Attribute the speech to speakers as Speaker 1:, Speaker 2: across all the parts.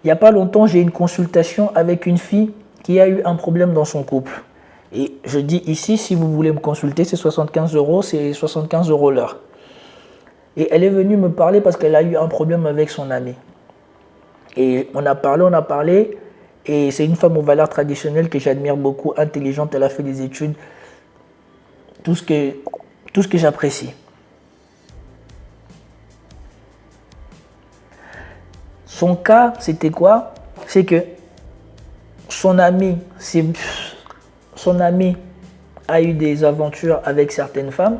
Speaker 1: Il n'y a pas longtemps, j'ai eu une consultation avec une fille qui a eu un problème dans son couple. Et je dis ici, si vous voulez me consulter, c'est 75 euros, c'est 75 euros l'heure. Et elle est venue me parler parce qu'elle a eu un problème avec son ami. Et on a parlé, et c'est une femme aux valeurs traditionnelles que j'admire beaucoup, intelligente, elle a fait des études, tout ce que j'apprécie. Son cas, c'était quoi? C'est que son ami a eu des aventures avec certaines femmes,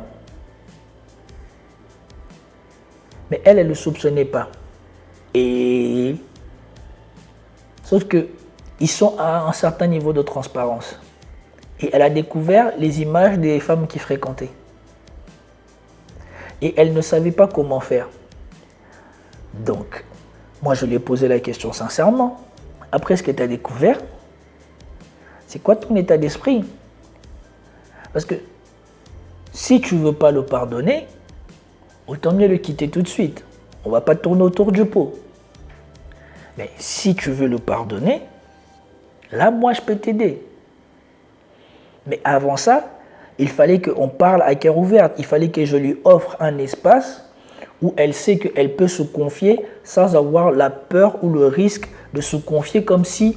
Speaker 1: mais elle ne le soupçonnait pas. Et sauf que ils sont à un certain niveau de transparence. Et elle a découvert les images des femmes qui fréquentaient. Et elle ne savait pas comment faire. Donc, moi je lui ai posé la question sincèrement. Après ce que tu as découvert, c'est quoi ton état d'esprit? Parce que si tu ne veux pas le pardonner, autant mieux le quitter tout de suite. On ne va pas tourner autour du pot. Mais si tu veux le pardonner, là, moi, je peux t'aider. Mais avant ça, il fallait qu'on parle à cœur ouvert. Il fallait que je lui offre un espace où elle sait qu'elle peut se confier sans avoir la peur ou le risque de se confier comme si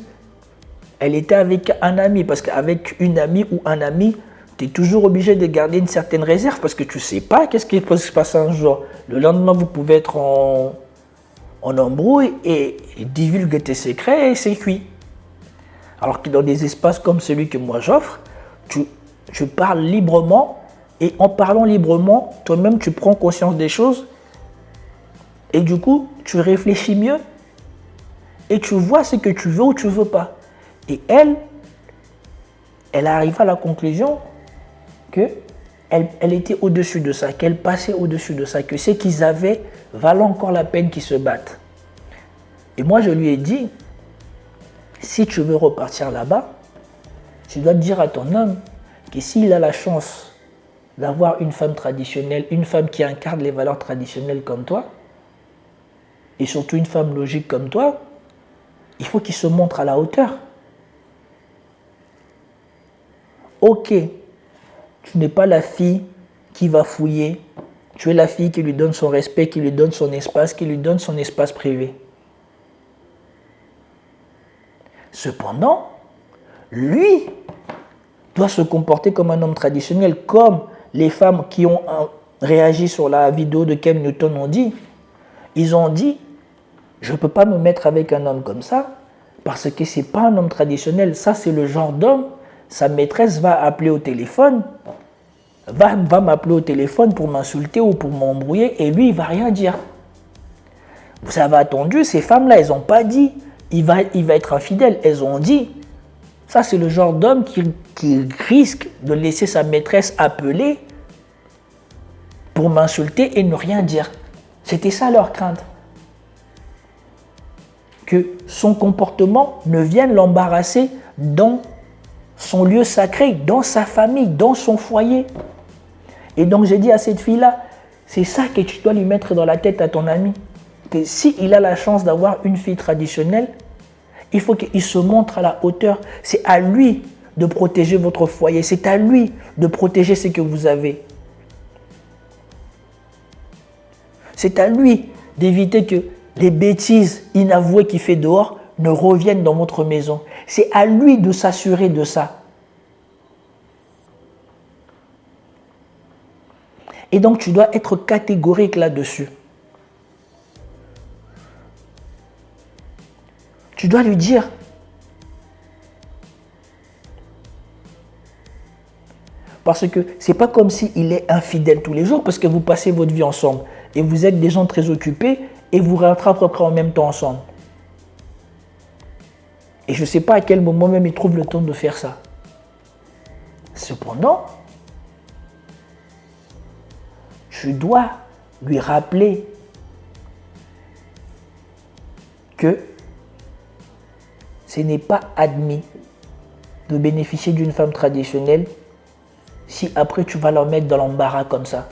Speaker 1: elle était avec un ami. Parce qu'avec une amie ou un ami, tu es toujours obligé de garder une certaine réserve parce que tu ne sais pas qu'est-ce qui peut se passer un jour. Le lendemain, vous pouvez être en embrouille et divulguer tes secrets et c'est cuit. Alors que dans des espaces comme celui que moi j'offre, tu parles librement et en parlant librement, toi-même tu prends conscience des choses et du coup tu réfléchis mieux et tu vois ce que tu veux ou tu ne veux pas. Et elle arrive à la conclusion qu'elle était au-dessus de ça, qu'elle passait au-dessus de ça, que ce qu'ils avaient valait encore la peine qu'ils se battent. Et moi je lui ai dit, si tu veux repartir là-bas, tu dois dire à ton homme que s'il a la chance d'avoir une femme traditionnelle, une femme qui incarne les valeurs traditionnelles comme toi, et surtout une femme logique comme toi, il faut qu'il se montre à la hauteur. Ok, tu n'es pas la fille qui va fouiller, tu es la fille qui lui donne son respect, qui lui donne son espace, qui lui donne son espace privé. Cependant, lui doit se comporter comme un homme traditionnel, comme les femmes qui ont réagi sur la vidéo de Ken Newton ont dit. Ils ont dit, je ne peux pas me mettre avec un homme comme ça, parce que ce n'est pas un homme traditionnel. Ça, c'est le genre d'homme, sa maîtresse va appeler au téléphone, va m'appeler au téléphone pour m'insulter ou pour m'embrouiller, et lui, il ne va rien dire. Vous avez attendu, ces femmes-là, elles n'ont pas dit, il va être infidèle. Elles ont dit, ça c'est le genre d'homme qui risque de laisser sa maîtresse appeler pour m'insulter et ne rien dire. C'était ça leur crainte. Que son comportement ne vienne l'embarrasser dans son lieu sacré, dans sa famille, dans son foyer. Et donc j'ai dit à cette fille-là, c'est ça que tu dois lui mettre dans la tête à ton ami. Que s'il a la chance d'avoir une fille traditionnelle, il faut qu'il se montre à la hauteur. C'est à lui de protéger votre foyer. C'est à lui de protéger ce que vous avez. C'est à lui d'éviter que les bêtises inavouées qu'il fait dehors ne reviennent dans votre maison. C'est à lui de s'assurer de ça. Et donc tu dois être catégorique là-dessus. Tu dois lui dire, parce que ce n'est pas comme s'il est infidèle tous les jours, parce que vous passez votre vie ensemble, et vous êtes des gens très occupés, et vous rentrez à peu près en même temps ensemble. Et je ne sais pas à quel moment même il trouve le temps de faire ça. Cependant, tu dois lui rappeler que ce n'est pas admis de bénéficier d'une femme traditionnelle si après tu vas la mettre dans l'embarras comme ça.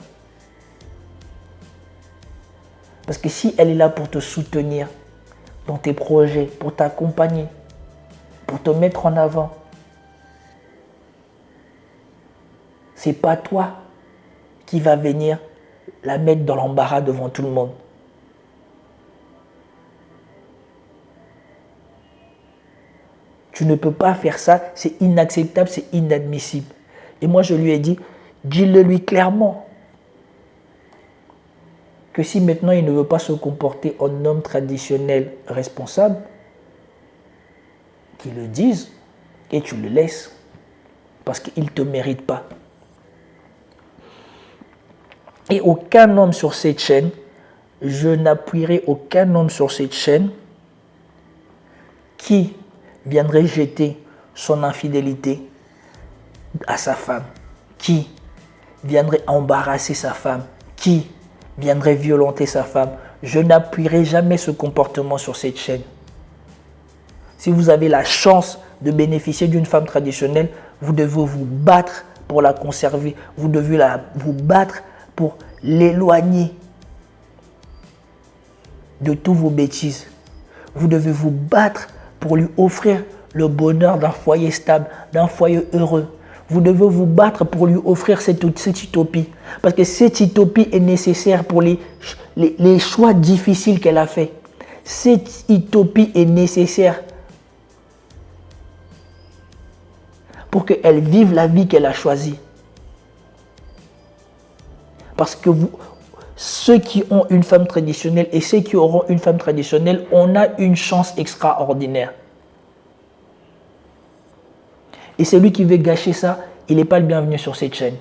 Speaker 1: Parce que si elle est là pour te soutenir, dans tes projets, pour t'accompagner, pour te mettre en avant. C'est pas toi qui va venir la mettre dans l'embarras devant tout le monde. Tu ne peux pas faire ça, c'est inacceptable, c'est inadmissible. Et moi je lui ai dit, dis-le lui clairement. Que si maintenant il ne veut pas se comporter en homme traditionnel responsable, qu'il le dise et tu le laisses. Parce qu'il ne te mérite pas. Et aucun homme sur cette chaîne, je n'appuierai aucun homme sur cette chaîne qui viendrait jeter son infidélité à sa femme, qui viendrait embarrasser sa femme, qui viendrait violenter sa femme. Je n'appuierai jamais ce comportement sur cette chaîne. Si vous avez la chance de bénéficier d'une femme traditionnelle, vous devez vous battre pour la conserver. Vous devez vous battre pour l'éloigner de tous vos bêtises. Vous devez vous battre pour lui offrir le bonheur d'un foyer stable, d'un foyer heureux. Vous devez vous battre pour lui offrir cette utopie. Parce que cette utopie est nécessaire pour les choix difficiles qu'elle a faits. Cette utopie est nécessaire pour qu'elle vive la vie qu'elle a choisie. Parce que ceux qui ont une femme traditionnelle et ceux qui auront une femme traditionnelle, on a une chance extraordinaire. Et celui qui veut gâcher ça, il n'est pas le bienvenu sur cette chaîne.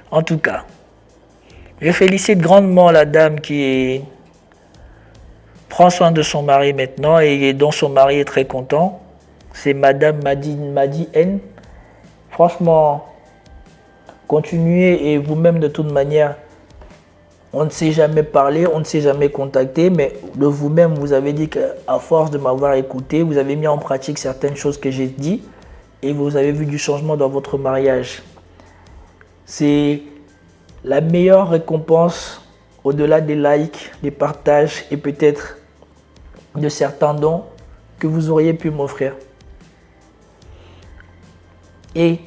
Speaker 1: En tout cas, je félicite grandement la dame qui prend soin de son mari maintenant et dont son mari est très content. C'est Madame Madi N. Franchement, continuez et vous-même de toute manière, on ne s'est jamais parlé, on ne s'est jamais contacté, mais de vous-même, vous avez dit qu'à force de m'avoir écouté, vous avez mis en pratique certaines choses que j'ai dit et vous avez vu du changement dans votre mariage. C'est la meilleure récompense au-delà des likes, des partages et peut-être de certains dons que vous auriez pu m'offrir. Et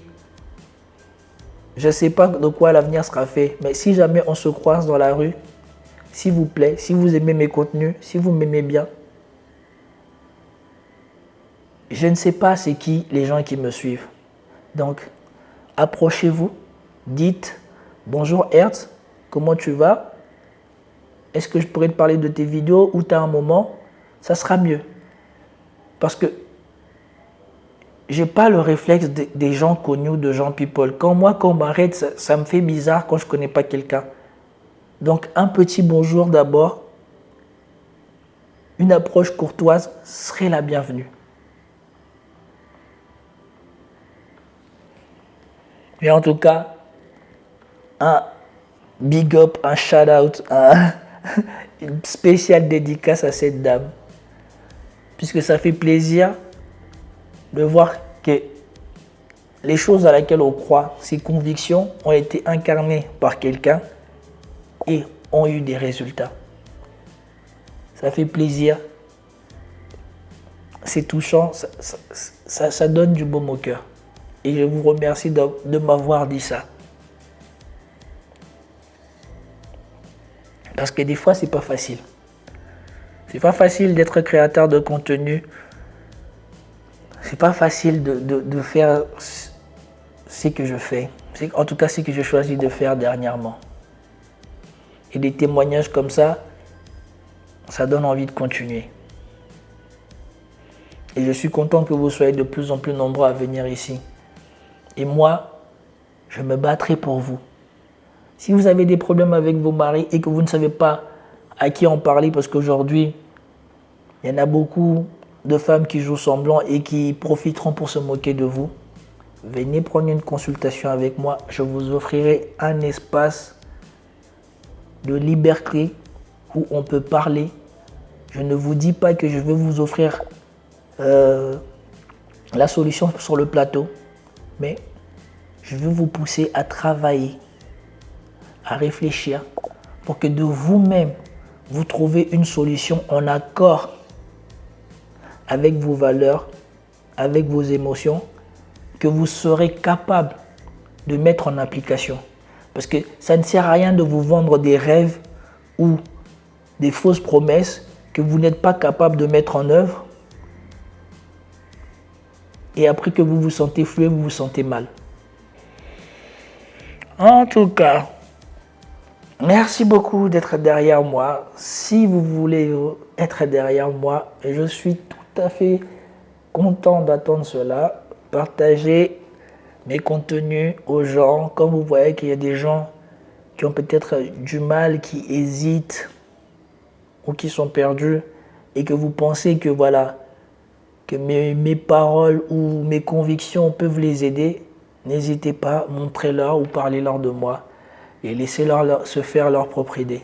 Speaker 1: je ne sais pas de quoi l'avenir sera fait, mais si jamais on se croise dans la rue, s'il vous plaît, si vous aimez mes contenus, si vous m'aimez bien, je ne sais pas c'est qui les gens qui me suivent. Donc, approchez-vous, dites « Bonjour Hertz, comment tu vas? Est-ce que je pourrais te parler de tes vidéos ou tu as un moment ?» Ça sera mieux. Parce que j'ai pas le réflexe des gens connus, de gens people. Quand on m'arrête, ça me fait bizarre quand je connais pas quelqu'un. Donc un petit bonjour d'abord, une approche courtoise serait la bienvenue. Et en tout cas, un big up, un shout out, une spéciale dédicace à cette dame. Puisque ça fait plaisir de voir que les choses à laquelle on croit, ces convictions ont été incarnées par quelqu'un et ont eu des résultats. Ça fait plaisir, c'est touchant, ça donne du baume au cœur. Et je vous remercie de m'avoir dit ça. Parce que des fois, c'est pas facile. C'est pas facile d'être créateur de contenu. C'est pas facile de faire ce que je fais. En tout cas, ce que j'ai choisi de faire dernièrement. Et des témoignages comme ça donne envie de continuer. Et je suis content que vous soyez de plus en plus nombreux à venir ici. Et moi, je me battrai pour vous. Si vous avez des problèmes avec vos maris et que vous ne savez pas à qui en parler, parce qu'aujourd'hui, il y en a beaucoup de femmes qui jouent semblant et qui profiteront pour se moquer de vous, venez prendre une consultation avec moi. Je vous offrirai un espace de liberté où on peut parler. Je ne vous dis pas que je vais vous offrir la solution sur le plateau, mais je veux vous pousser à travailler, à réfléchir pour que de vous-même, vous trouvez une solution en accord avec vos valeurs, avec vos émotions, que vous serez capable de mettre en application. Parce que ça ne sert à rien de vous vendre des rêves ou des fausses promesses que vous n'êtes pas capable de mettre en œuvre. Et après que vous vous sentez floué, vous vous sentez mal. En tout cas, merci beaucoup d'être derrière moi. Si vous voulez être derrière moi, je suis tout à fait content d'attendre cela. Partagez mes contenus aux gens. Comme vous voyez qu'il y a des gens qui ont peut-être du mal, qui hésitent ou qui sont perdus et que vous pensez que voilà, que mes paroles ou mes convictions peuvent les aider, n'hésitez pas, montrez-leur ou parlez-leur de moi et laissez-leur se faire leur propre idée.